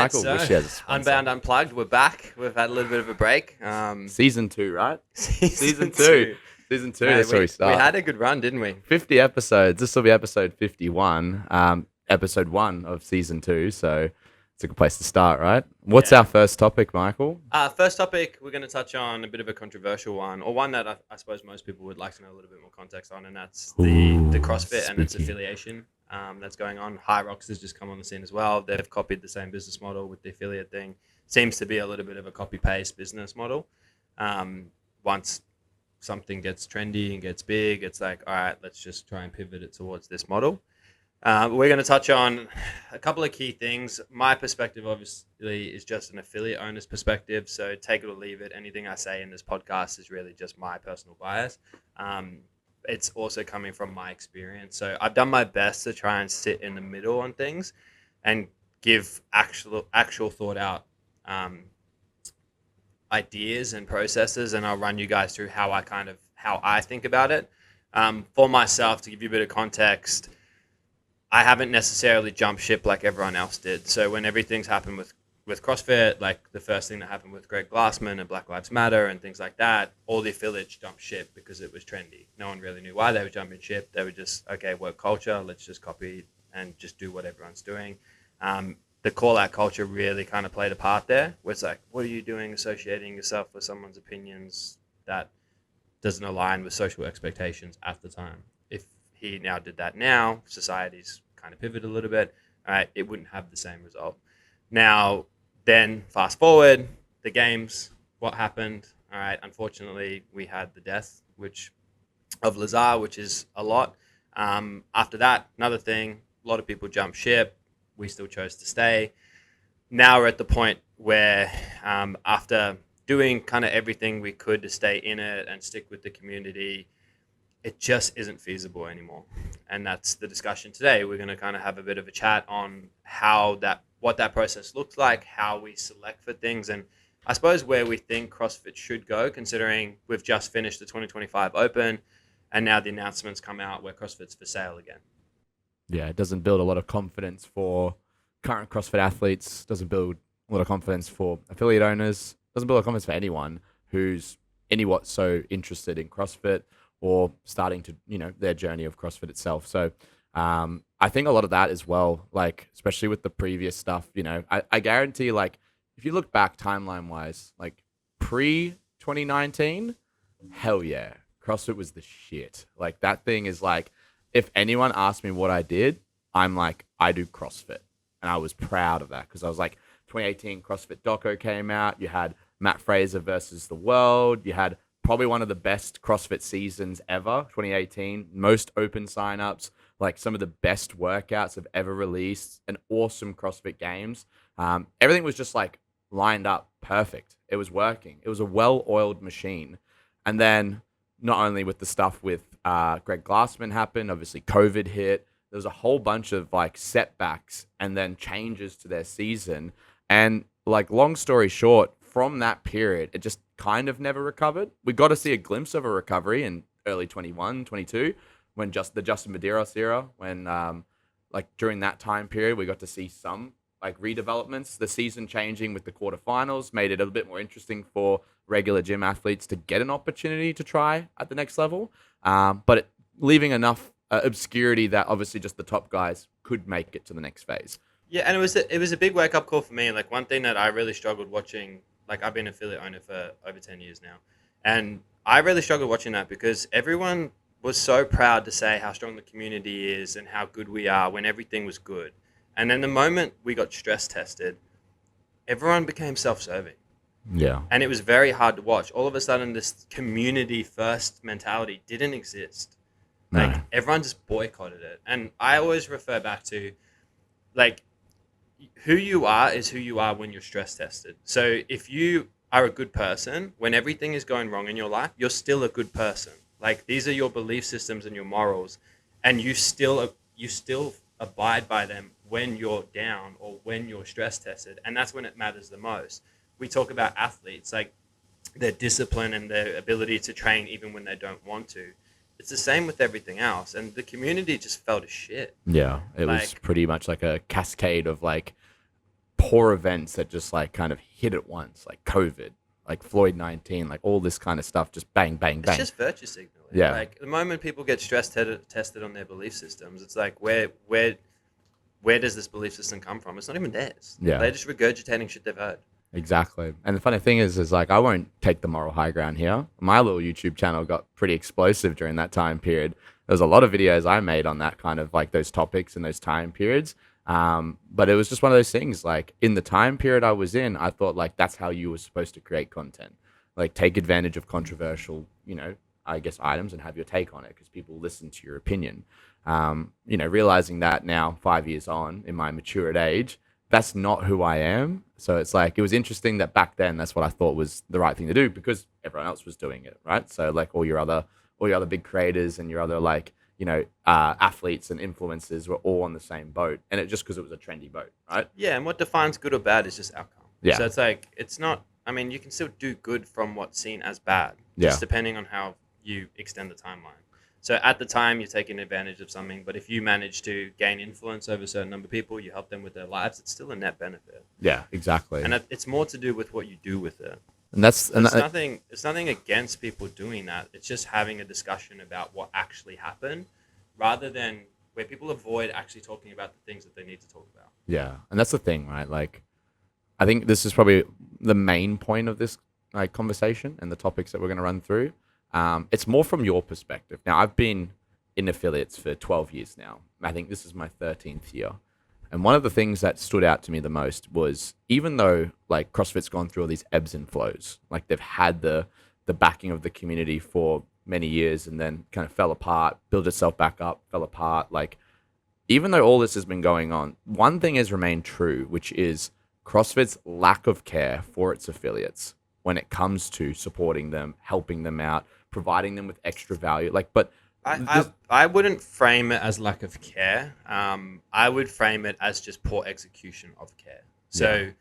Michael, so wish you as a sponsor. Unbound, Unplugged, we're back. We've had a little bit of a break. Season 2, right? Season two. two. Season 2, Mate, that's where we we start. had a good run, didn't we? 50 episodes. This will be episode 51, episode 1 of season 2. So it's a good place to start, right? What's Yeah. our first topic, Michael? First topic, we're going to touch on a bit of a controversial one, or one that I suppose most people would like to know a little bit more context on, and that's the CrossFit and its spooky. affiliation that's going on. High Rocks has just come on the scene as well. They've copied the same business model with the affiliate thing. Seems to be a little bit of a copy-paste business model. Once something gets trendy and gets big, it's like, all right, let's just try and pivot it towards this model. We're going to touch on a couple of key things. My perspective, obviously, is just an affiliate owner's perspective. So take it or leave it. Anything I say in this podcast is really just my personal bias. It's also coming from my experience. So I've done my best to try and sit in the middle on things and give actual thought out ideas and processes. And I'll run you guys through how I think about it. For myself, to give you a bit of context, I haven't necessarily jumped ship like everyone else did. So when everything's happened with CrossFit, like the first thing that happened with Greg Glassman and Black Lives Matter and things like that, all the affiliates jumped ship because it was trendy. No one really knew why they were jumping ship. They were just, okay, work culture, let's just copy and just do what everyone's doing. The call-out culture really kind of played a part there, where it's like, what are you doing associating yourself with someone's opinions that doesn't align with social expectations at the time? If he now did that now, society's kind of pivoted a little bit, all right, it wouldn't have the same result. Now, then fast forward, the games, what happened? All right, unfortunately, we had the death of Lazar, which is a lot. After that, another thing, a lot of people jumped ship. We still chose to stay. Now we're at the point where after doing kind of everything we could to stay in it and stick with the community, it just isn't feasible anymore. And that's the discussion today. We're going to kind of have a bit of a chat on what that process looks like, how we select for things, and I suppose where we think CrossFit should go, considering we've just finished the 2025 Open and now the announcements come out where CrossFit's for sale again. Yeah, it doesn't build a lot of confidence for current CrossFit athletes, doesn't build a lot of confidence for affiliate owners, doesn't build a lot of confidence for anyone who's so interested in CrossFit or starting to, their journey of CrossFit itself. So I think a lot of that as well, like, especially with the previous stuff, I guarantee, like, if you look back timeline-wise, like, pre-2019, hell yeah, CrossFit was the shit. Like, that thing is like, if anyone asked me what I did, I'm like, I do CrossFit. And I was proud of that because I was like, 2018 CrossFit Doco came out. You had Matt Fraser versus the world. You had probably one of the best CrossFit seasons ever, 2018. Most open signups, like some of the best workouts I've ever released, an awesome CrossFit Games. Everything was just like lined up perfect. It was working. It was a well-oiled machine. And then not only with the stuff with Greg Glassman happened, obviously COVID hit. There was a whole bunch of like setbacks and then changes to their season. And like, long story short, from that period, it just kind of never recovered. We got to see a glimpse of a recovery in early 21, 22, when just the Justin Medeiros era, when like during that time period, we got to see some like redevelopments. The season changing with the quarterfinals made it a little bit more interesting for regular gym athletes to get an opportunity to try at the next level, but leaving enough obscurity that obviously just the top guys could make it to the next phase. Yeah, and it was a big wake up call for me. Like, one thing that I really struggled watching, like, I've been an affiliate owner for over 10 years now, and I really struggled watching that because everyone was so proud to say how strong the community is and how good we are when everything was good. And then the moment we got stress tested, everyone became self-serving. Yeah. And it was very hard to watch. All of a sudden, this community first mentality didn't exist. Like, No. everyone just boycotted it. And I always refer back to, like, who you are is who you are when you're stress tested. So if you are a good person, when everything is going wrong in your life, you're still a good person. Like, these are your belief systems and your morals, and you still abide by them when you're down or when you're stress tested. And that's when it matters the most. We talk about athletes, like their discipline and their ability to train even when they don't want to. It's the same with everything else. And the community just fell to shit. Yeah, it was Like- pretty much like a cascade of like poor events that just like kind of hit at once, like COVID, like Floyd-19, like all this kind of stuff, just bang, bang, bang. It's just virtue signaling. Yeah. Like the moment people get stress tested on their belief systems, it's like where does this belief system come from? It's not even theirs. Yeah. They're just regurgitating shit they've heard. Exactly. And the funny thing is like, I won't take the moral high ground here. My little YouTube channel got pretty explosive during that time period. There was a lot of videos I made on that kind of like those topics and those time periods. But it was just one of those things, like in the time period I was in, I thought like that's how you were supposed to create content, like take advantage of controversial, I guess items and have your take on it because people listen to your opinion. Realizing that now 5 years on in my matured age, that's not who I am. So it's like, it was interesting that back then that's what I thought was the right thing to do because everyone else was doing it, right? So like all your other big creators and your other like, athletes and influencers were all on the same boat, and it just because it was a trendy boat, right? Yeah, and what defines good or bad is just outcome. Yeah. So it's like, it's not, I mean, you can still do good from what's seen as bad, Yeah. just depending on how you extend the timeline. So at the time, you're taking advantage of something, but if you manage to gain influence over a certain number of people, you help them with their lives, it's still a net benefit. Yeah, exactly. And it's more to do with what you do with it. And that's It's nothing against people doing that. It's just having a discussion about what actually happened, rather than where people avoid actually talking about the things that they need to talk about. Yeah, and that's the thing, right? Like, I think this is probably the main point of this like conversation and the topics that we're going to run through. It's more from your perspective. Now, I've been in affiliates for 12 years now. I think this is my 13th year. And one of the things that stood out to me the most was, even though like CrossFit's gone through all these ebbs and flows, like they've had the backing of the community for many years and then kind of fell apart, built itself back up, fell apart. Like, even though all this has been going on, one thing has remained true, which is CrossFit's lack of care for its affiliates when it comes to supporting them, helping them out, providing them with extra value. Like, but I wouldn't frame it as lack of care. I would frame it as just poor execution of care. So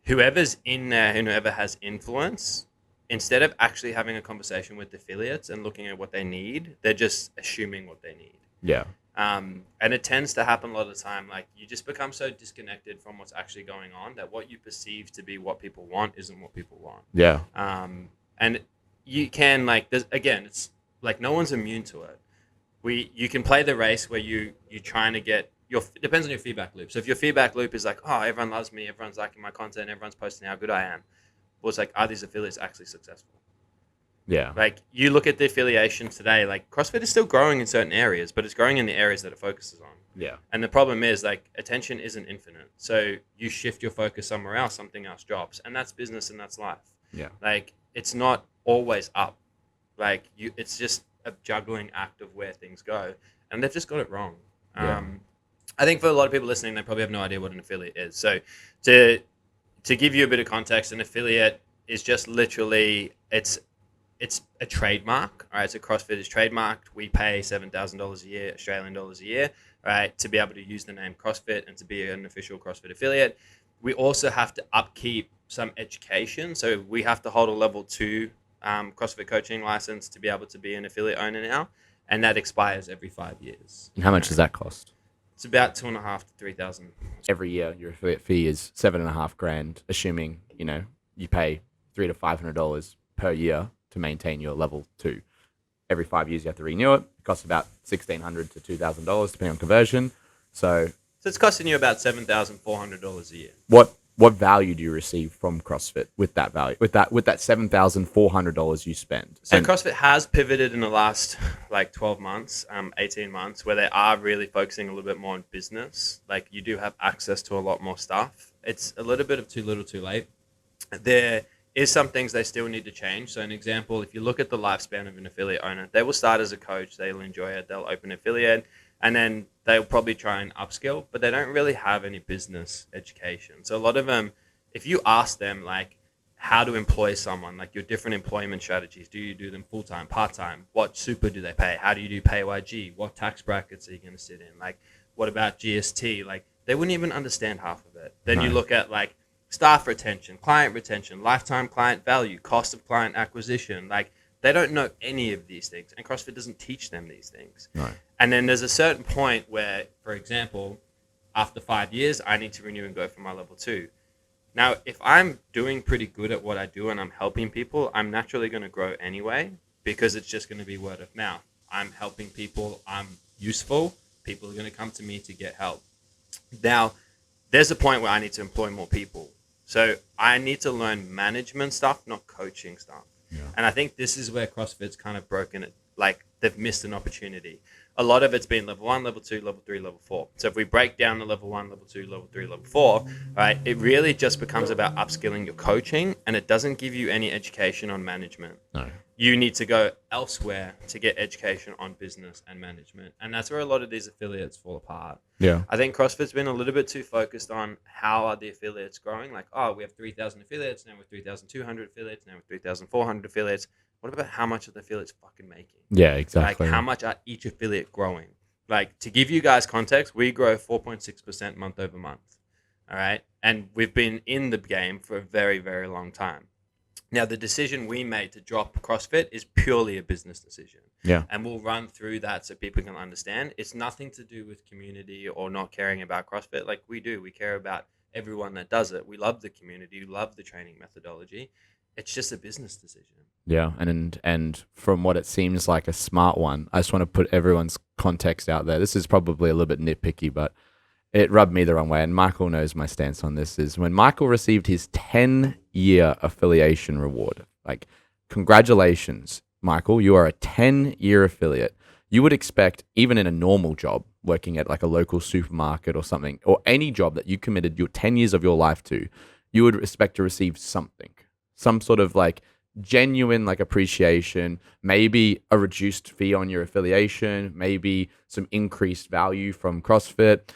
whoever's in there, whoever has influence, instead of actually having a conversation with affiliates and looking at what they need, they're just assuming what they need. Yeah. And it tends to happen a lot of the time. Like, you just become so disconnected from what's actually going on that what you perceive to be what people want isn't what people want. Yeah. And you can, like, again, it's like no one's immune to it. You can play the race where you're trying to get depends on your feedback loop. So if your feedback loop is like, oh, everyone loves me, everyone's liking my content, everyone's posting how good I am. Well, it's like, are these affiliates actually successful? Yeah. Like, you look at the affiliation today, like CrossFit is still growing in certain areas, but it's growing in the areas that it focuses on. Yeah. And the problem is, like, attention isn't infinite. So you shift your focus somewhere else, something else drops. And that's business and that's life. Yeah. Like, it's not always up. Like, it's just a juggling act of where things go. And they've just got it wrong. Yeah. I think for a lot of people listening, they probably have no idea what an affiliate is. So to give you a bit of context, an affiliate is just literally, it's a trademark, all right? So CrossFit is trademarked. We pay $7,000 a year, Australian dollars a year, right, to be able to use the name CrossFit and to be an official CrossFit affiliate. We also have to upkeep some education. So we have to hold a level 2 CrossFit coaching license to be able to be an affiliate owner now. And that expires every 5 years. And how much does that cost? It's about $2,500 to $3,000. Every year, your affiliate fee is $7,500, assuming, you pay $300 to $500 per year to maintain your level 2. Every 5 years, you have to renew it. It costs about $1,600 to $2,000, depending on conversion. So it's costing you about $7,400 a year. What value do you receive from CrossFit with that value, with that $7,400 you spend? So CrossFit has pivoted in the last 12 months, 18 months, where they are really focusing a little bit more on business. Like, you do have access to a lot more stuff. It's a little bit of too little, too late. There is some things they still need to change. So an example, if you look at the lifespan of an affiliate owner, they will start as a coach, they'll enjoy it, they'll open an affiliate, and then they'll probably try and upskill, but they don't really have any business education. So a lot of them, if you ask them like how to employ someone, like your different employment strategies, do you do them full-time, part-time? What super do they pay? How do you do PAYG? What tax brackets are you going to sit in? Like, what about GST? Like, they wouldn't even understand half of it. Then you look at like staff retention, client retention, lifetime client value, cost of client acquisition. Like, they don't know any of these things, and CrossFit doesn't teach them these things. Right. And then there's a certain point where, for example, After 5 years, I need to renew and go for my level 2. Now, if I'm doing pretty good at what I do and I'm helping people, I'm naturally going to grow anyway because it's just going to be word of mouth. I'm helping people, I'm useful, people are going to come to me to get help. Now, there's a point where I need to employ more people. So I need to learn management stuff, not coaching stuff. Yeah. And I think this is where CrossFit's kind of broken it. Like they've missed an opportunity. A lot of it's been level 1, level 2, level 3, level 4. So if we break down the level 1, level 2, level 3, level 4, right, it really just becomes about upskilling your coaching, and it doesn't give you any education on management. No. You need to go elsewhere to get education on business and management. And that's where a lot of these affiliates fall apart. Yeah. I think CrossFit's been a little bit too focused on how are the affiliates growing. Like, oh, we have 3,000 affiliates, now we're 3,200 affiliates, now we're 3,400 affiliates. What about how much are the affiliates fucking making? Yeah, exactly. Like, how much are each affiliate growing? Like, to give you guys context, we grow 4.6% month over month. All right. And we've been in the game for a very, very long time. Now, the decision we made to drop CrossFit is purely a business decision. Yeah. And we'll run through that so people can understand. It's nothing to do with community or not caring about CrossFit. Like we do. We care about everyone that does it. We love the community. We love the training methodology. It's just a business decision. Yeah, and from what it seems like a smart one, I just want to put everyone's context out there. This is probably a little bit nitpicky, but it rubbed me the wrong way. And Michael knows my stance on this is when Michael received his 10-year affiliation reward, like, congratulations, Michael, you are a 10-year affiliate. You would expect, even in a normal job, working at like a local supermarket or something, or any job that you committed your 10 years of your life to, you would expect to receive something, some sort of like genuine like appreciation, maybe a reduced fee on your affiliation, maybe some increased value from CrossFit,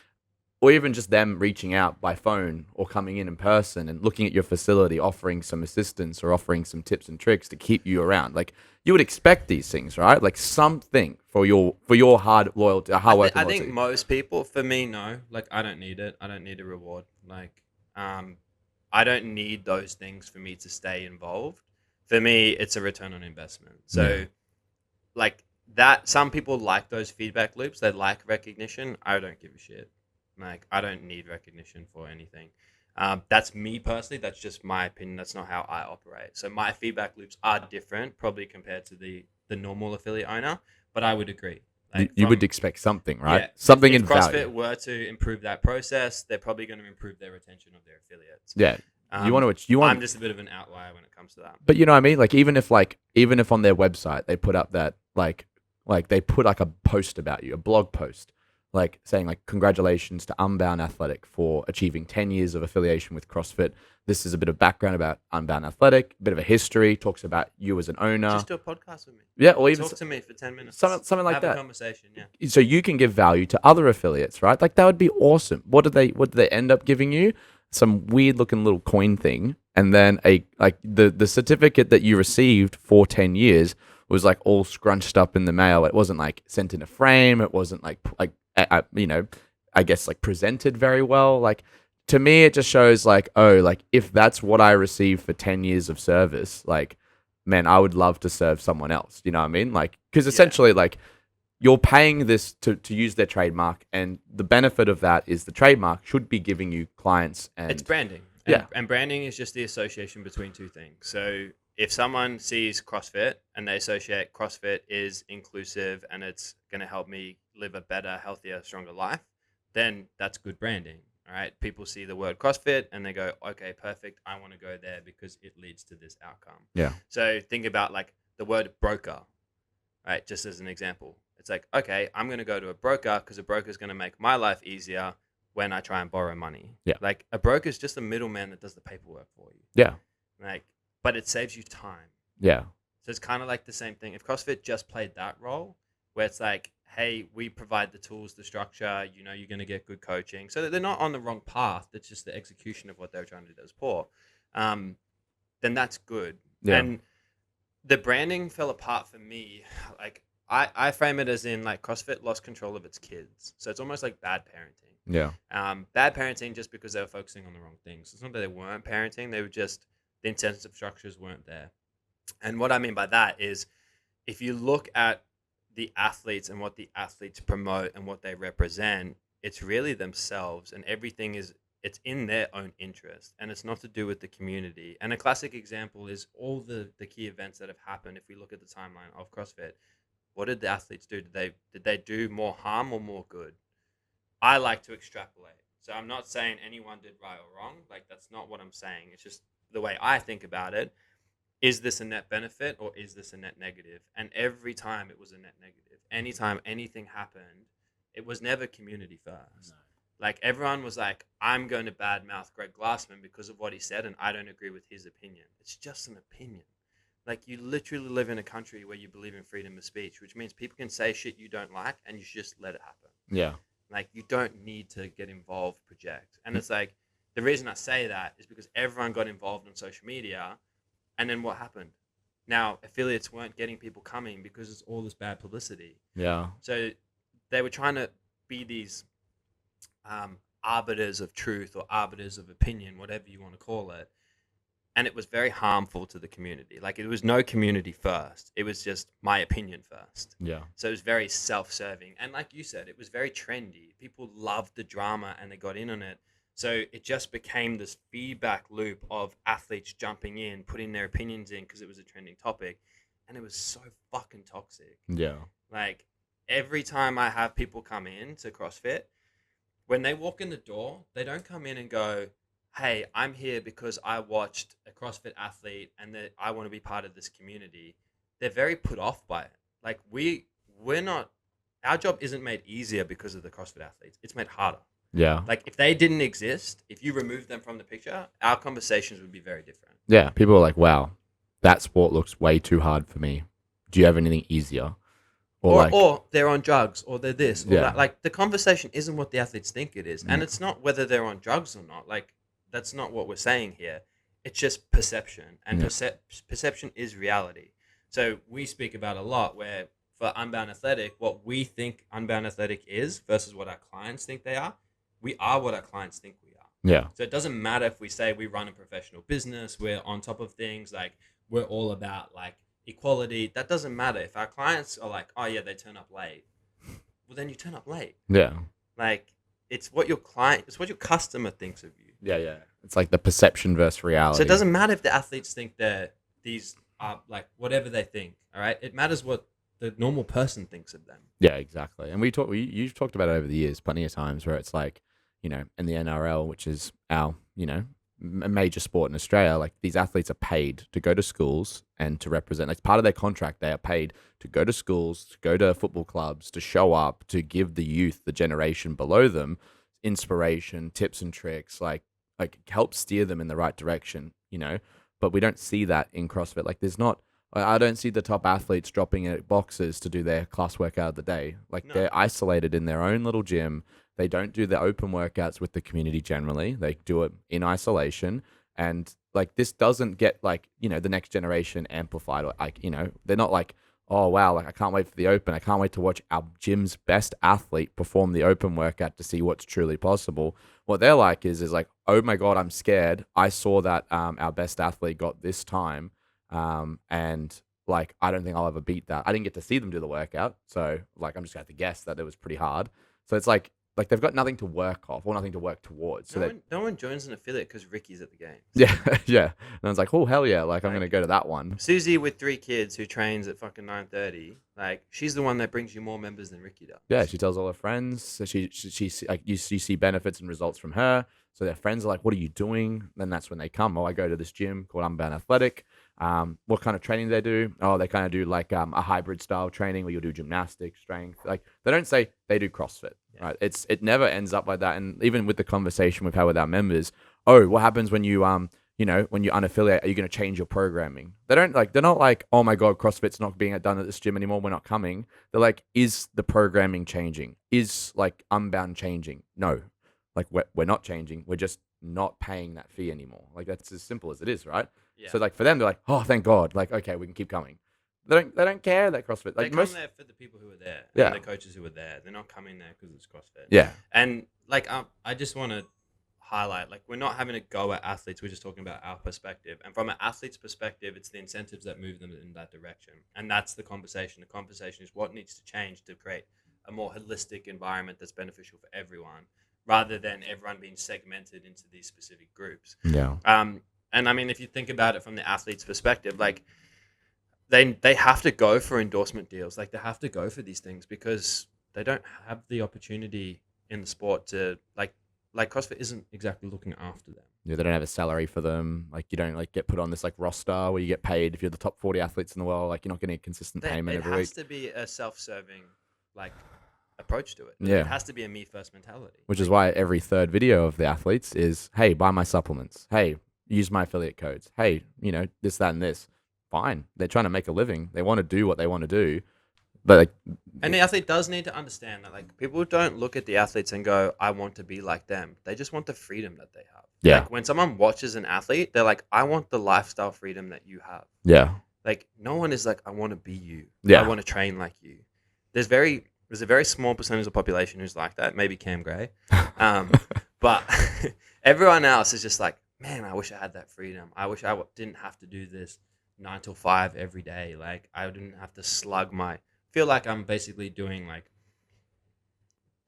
or even just them reaching out by phone or coming in person and looking at your facility, offering some assistance or offering some tips and tricks to keep you around. Like, you would expect these things, right? Like something for your hard loyalty, hard work. I think most people, for me, no. Like, I don't need it. I don't need a reward. Like, I don't need those things for me to stay involved. For me, it's a return on investment. So, like that, some people like those feedback loops. They like recognition. I don't give a shit. Like, I don't need recognition for anything. That's me personally. That's just my opinion. That's not how I operate. So my feedback loops are different, probably compared to the normal affiliate owner. But I would agree. Like, you would expect something, right? Yeah, Something if in CrossFit value. were to improve that process, they're probably going to improve their retention of their affiliates. Yeah. You want. I'm just a bit of an outlier when it comes to that. But you know what I mean? Like even if on their website they put up that like they put like a post about you, a blog post, like saying like congratulations to Unbound Athletic for achieving 10 years of affiliation with CrossFit. This is a bit of background about Unbound Athletic, a bit of a history, talks about you as an owner. Just do a podcast with me. Yeah, or even talk to me for 10 minutes. Something like Have that. a conversation, yeah. So you can give value to other affiliates, right? Like that would be awesome. What did they end up giving you? Some weird looking little coin thing, and then the certificate that you received for 10 years was like all scrunched up in the mail. It wasn't like sent in a frame. It wasn't like I guess like presented very well. Like to me, it just shows like, oh, like if that's what I received for 10 years of service, like, man, I would love to serve someone else. You know what I mean? Like, because essentially like you're paying this to use their trademark, and the benefit of that is the trademark should be giving you clients. And it's branding. And branding is just the association between two things. So if someone sees CrossFit and they associate CrossFit is inclusive and it's going to help me live a better, healthier, stronger life, then that's good branding. All right. People see the word CrossFit and they go, okay, perfect. I want to go there because it leads to this outcome. Yeah. So think about like the word broker, right? Just as an example. It's like, okay, I'm going to go to a broker because a broker is going to make my life easier when I try and borrow money. Yeah. Like a broker is just a middleman that does the paperwork for you. Yeah. Like, but it saves you time. Yeah. So it's kind of like the same thing. If CrossFit just played that role, where it's like, hey, we provide the tools, the structure, you know, you're going to get good coaching. So that they're not on the wrong path. It's just the execution of what they're trying to do that's poor. Then that's good. Yeah. And the branding fell apart for me. Like, I frame it as in like CrossFit lost control of its kids. So it's almost like bad parenting. Yeah. Bad parenting just because they were focusing on the wrong things. It's not that they weren't parenting. They were just, the incentive structures weren't there. And what I mean by that is if you look at the athletes and what the athletes promote and what they represent, it's really themselves, and everything is it's in their own interest, and it's not to do with the community. And a classic example is all the key events that have happened. If we look at the timeline of CrossFit, what did the athletes do? Did they do more harm or more good? I like to extrapolate. So I'm not saying anyone did right or wrong. Like, that's not what I'm saying. It's just the way I think about it. Is this a net benefit or is this a net negative? And every time it was a net negative. Anytime anything happened, it was never community first. No. Like, everyone was like, I'm going to badmouth Greg Glassman because of what he said, and I don't agree with his opinion. It's just an opinion. Like, you literally live in a country where you believe in freedom of speech, which means people can say shit you don't like, and you should just let it happen. Yeah. Like, you don't need to get involved, project. And it's like, the reason I say that is because everyone got involved on social media, and then what happened? Now, affiliates weren't getting people coming because it's all this bad publicity. Yeah. So they were trying to be these arbiters of truth or arbiters of opinion, whatever you want to call it. And it was very harmful to the community. Like, it was no community first. It was just my opinion first. Yeah. So it was very self-serving. And like you said, it was very trendy. People loved the drama and they got in on it. So it just became this feedback loop of athletes jumping in, putting their opinions in because it was a trending topic. And it was so fucking toxic. Yeah. Like, every time I have people come in to CrossFit, when they walk in the door, they don't come in and go, hey, I'm here because I watched a CrossFit athlete and that I want to be part of this community. They're very put off by it. Like, we're not, our job isn't made easier because of the CrossFit athletes. It's made harder. Yeah. Like, if they didn't exist, if you removed them from the picture, our conversations would be very different. Yeah. People are like, wow, that sport looks way too hard for me. Do you have anything easier? Or they're on drugs, or they're this, or Yeah. that. Like, the conversation isn't what the athletes think it is. And Mm. it's not whether they're on drugs or not. Like, that's not what we're saying here. It's just perception. And Yeah. perception is reality. So we speak about a lot where for Unbound Athletic, what we think Unbound Athletic is versus what our clients think they are what our clients think we are. Yeah. So it doesn't matter if we say we run a professional business, we're on top of things, like, we're all about, like, equality. That doesn't matter. If our clients are like, oh yeah, they turn up late, well, then you turn up late. Yeah. Like, it's what your customer thinks of you. Yeah. Yeah. It's like the perception versus reality. So it doesn't matter if the athletes think these are like whatever they think. All right, it matters what the normal person thinks of them. Yeah, exactly. And you've talked about it over the years, plenty of times, where it's like, in the NRL, which is our, a major sport in Australia, like, these athletes are paid to go to schools and to represent, like, part of their contract, they are paid to go to schools, to go to football clubs, to show up, to give the youth, the generation below them, inspiration, tips and tricks, like help steer them in the right direction, but we don't see that in CrossFit. Like, I don't see the top athletes dropping at boxes to do their class workout of the day. Like, No. They're isolated in their own little gym. They don't do the open workouts with the community generally. They do it in isolation. And, like, this doesn't get, like, the next generation amplified. Or, like, they're not like, oh, wow, like, I can't wait for the open. I can't wait to watch our gym's best athlete perform the open workout to see what's truly possible. What they're like is like, oh my God, I'm scared. I saw that our best athlete got this time. And, like, I don't think I'll ever beat that. I didn't get to see them do the workout. So, like, I'm just going to have to guess that it was pretty hard. So it's like they've got nothing to work off or nothing to work towards. So No one joins an affiliate because Ricky's at the games. yeah, yeah. And I was like, oh, hell yeah. Like, I'm Like- going to go to that one. Susie with 3 kids who trains at fucking 9:30, like, she's the one that brings you more members than Ricky does. Yeah, she tells all her friends. So she like, you see benefits and results from her. So their friends are like, what are you doing? Then that's when they come. Oh, I go to this gym called Unbound Athletic. What kind of training do they do? Oh, they kind of do like a hybrid style training where you'll do gymnastics, strength. Like, they don't say they do CrossFit, right? It never ends up like that. And even with the conversation we've had with our members, oh, what happens when you when you unaffiliate? Are you going to change your programming? They're not like, oh my God, CrossFit's not being done at this gym anymore. We're not coming. They're like, is the programming changing? Is, like, Unbound changing? No, like, we're not changing. We're just not paying that fee anymore. Like, that's as simple as it is, right? Yeah. So, like, for them, they're like, oh, thank God. Like, okay, we can keep coming. They don't care that CrossFit. Like, they most, come there for the people who are there, Yeah. and the coaches who are there. They're not coming there because it's CrossFit. yeah, And, like, I just want to highlight, like, we're not having a go at athletes. We're just talking about our perspective. And from an athlete's perspective, it's the incentives that move them in that direction. And that's the conversation. The conversation is what needs to change to create a more holistic environment that's beneficial for everyone, rather than everyone being segmented into these specific groups. Yeah. And I mean, if you think about it from the athlete's perspective, like they have to go for endorsement deals, like they have to go for these things because they don't have the opportunity in the sport to like CrossFit isn't exactly looking after them. Yeah, they don't have a salary for them. Like you don't like get put on this like roster where you get paid if you're the top 40 athletes in the world. Like you're not getting a consistent payment every It week. has to be a self-serving like approach to it. Yeah. It has to be a me first mentality. Which is why every third video of the athletes is, hey, buy my supplements. Hey, use my affiliate codes. Hey, this, that, and this. Fine. They're trying to make a living. They want to do what they want to do. But like, and the athlete does need to understand that like people don't look at the athletes and go, I want to be like them. They just want the freedom that they have. Yeah. Like when someone watches an athlete, they're like, I want the lifestyle freedom that you have. yeah. Like no one is like, I want to be you. Yeah. I want to train like you. There's a very small percentage of the population who's like that. Maybe Cam Gray. But everyone else is just like, man, I wish I had that freedom. I wish I didn't have to do this 9 till 5 every day. Like I didn't have to feel like I'm basically doing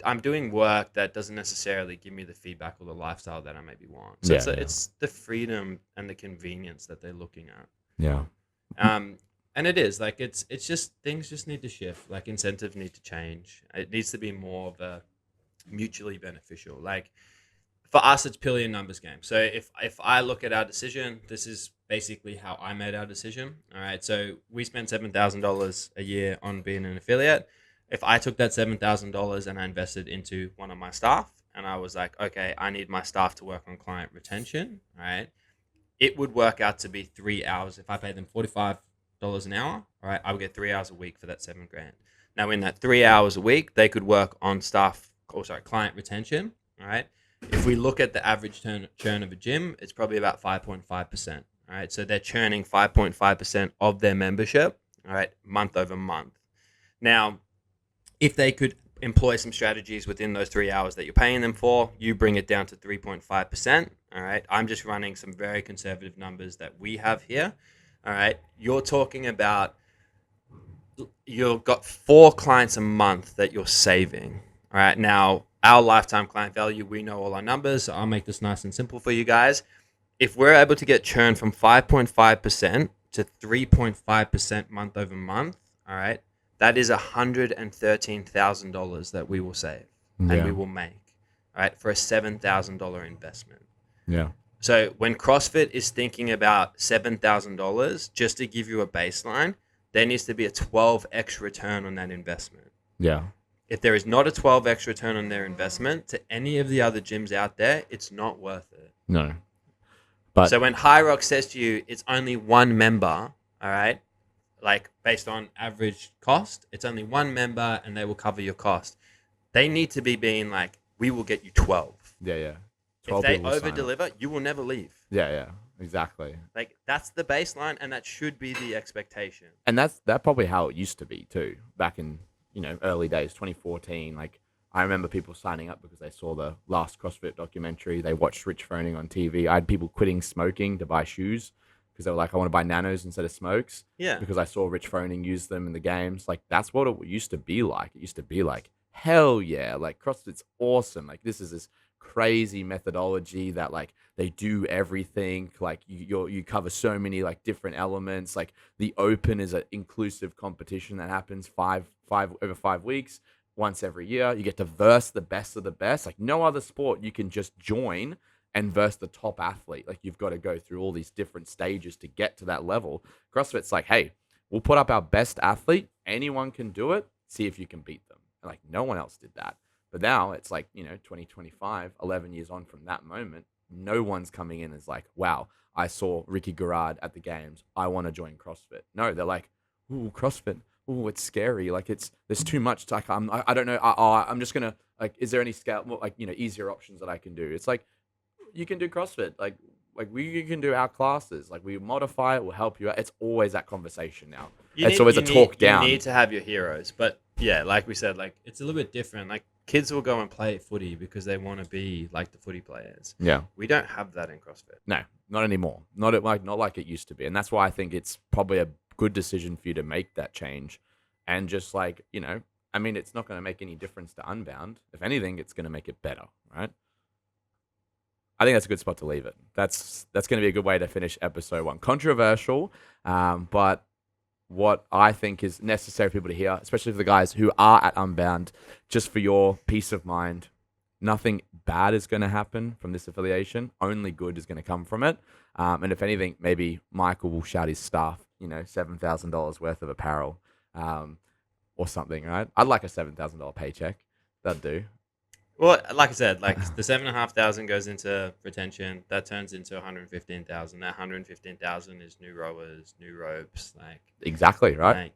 I'm doing work that doesn't necessarily give me the feedback or the lifestyle that I maybe want. So it's the freedom and the convenience that they're looking at. Yeah. And it is like it's just things just need to shift. Like incentives need to change. It needs to be more of a mutually beneficial. Like for us, it's purely a numbers game. So if I look at our decision, this is basically how I made our decision. All right. So we spend $7,000 a year on being an affiliate. If I took that $7,000 and I invested into one of my staff, and I was like, okay, I need my staff to work on client retention. All right. It would work out to be 3 hours. If I paid them $45 an hour, all right, I would get 3 hours a week for that $7,000. Now, in that 3 hours a week, they could work on client retention. All right. If we look at the average churn of a gym, it's probably about 5.5%. All right. So they're churning 5.5% of their membership, all right, month over month. Now, if they could employ some strategies within those 3 hours that you're paying them for, you bring it down to 3.5%. All right. I'm just running some very conservative numbers that we have here. All right. You're talking about you've got 4 clients a month that you're saving. All right. Now, our lifetime client value, we know all our numbers. So I'll make this nice and simple for you guys. If we're able to get churn from 5.5% to 3.5% month over month, all right, that is $113,000 that we will save and we will make, all right, for a $7,000 investment. Yeah. So when CrossFit is thinking about $7,000, just to give you a baseline, there needs to be a 12x return on that investment. Yeah. If there is not a 12x return on their investment to any of the other gyms out there, it's not worth it. No. But so when High Rock says to you, it's only one member, all right, like based on average cost, it's only one member and they will cover your cost. They need to be being like, we will get you 12. Yeah. If they over deliver, you will never leave. Yeah. Exactly. Like that's the baseline and that should be the expectation. And that's probably how it used to be too, back in early days, 2014. Like I remember people signing up because they saw the last CrossFit documentary. They watched Rich Froning on TV. I had people quitting smoking to buy shoes because they were like, I want to buy nanos instead of smokes. Yeah. Because I saw Rich Froning use them in the games. Like that's what it used to be like. It used to be like, hell yeah, like CrossFit's awesome. Like this is this crazy methodology that like they do everything. Like you cover so many like different elements. Like the Open is an inclusive competition that happens over 5 weeks, once every year. You get to verse the best of the best. Like no other sport you can just join and verse the top athlete. Like you've got to go through all these different stages to get to that level. CrossFit's like, hey, we'll put up our best athlete. Anyone can do it. See if you can beat them. And like no one else did that. But now it's like, 2025, 11 years on from that moment, no one's coming in as like, wow, I saw Ricky Garrard at the games. I want to join CrossFit. No, they're like, ooh, CrossFit. Ooh, it's scary. Like there's too much. Like I don't know. I'm just gonna like. Is there any scale easier options that I can do? It's like you can do CrossFit. Like you can do our classes. Like we modify it. We'll help you out. It's always that conversation now. It's always a talk down. You need to have your heroes, but yeah, like we said, like it's a little bit different. Like kids will go and play footy because they want to be like the footy players. Yeah, we don't have that in CrossFit. No, not anymore. Not like it used to be, and that's why I think it's probably a good decision for you to make that change, and just like and I mean, it's not going to make any difference to Unbound. If anything, it's going to make it better, right? I think that's a good spot to leave it. That's going to be a good way to finish episode 1. Controversial, but what I think is necessary for people to hear, especially for the guys who are at Unbound, just for your peace of mind. Nothing bad is going to happen from this affiliation. Only good is going to come from it. And if anything, maybe Michael will shout his staff, $7,000 worth of apparel or something, right? I'd like a $7,000 paycheck. That'd do. Well, like I said, like the 7,500 goes into retention. That turns into 115,000. That 115,000 is new rowers, new ropes, like exactly right. Like,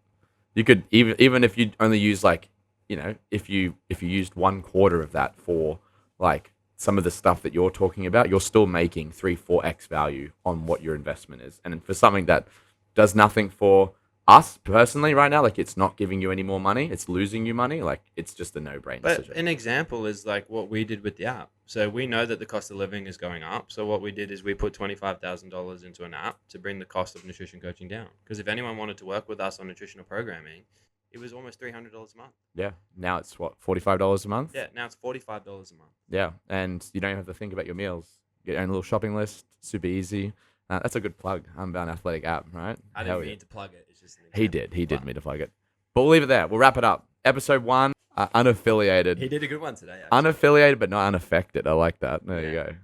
you could even if you only use if you used 1/4 of that for like some of the stuff that you're talking about, you're still making 3-4x value on what your investment is. And for something that does nothing for us personally right now, like it's not giving you any more money, it's losing you money, like it's just a no-brainer but decision. an example is like what we did with the app. So we know that the cost of living is going up. So what we did is we put $25,000 into an app to bring the cost of nutrition coaching down. Because if anyone wanted to work with us on nutritional programming, it was almost $300 a month. Yeah. Now it's what, $45 a month? Yeah. Now it's $45 a month. Yeah. And you don't even have to think about your meals. Get your own little shopping list. Super easy. That's a good plug. Unbound Athletic app, right? I didn't mean to plug it. It's just an He example. did. He did mean to plug it. But we'll leave it there. We'll wrap it up. Episode 1, unaffiliated. He did a good one today. Actually. Unaffiliated, but not unaffected. I like that. There you go.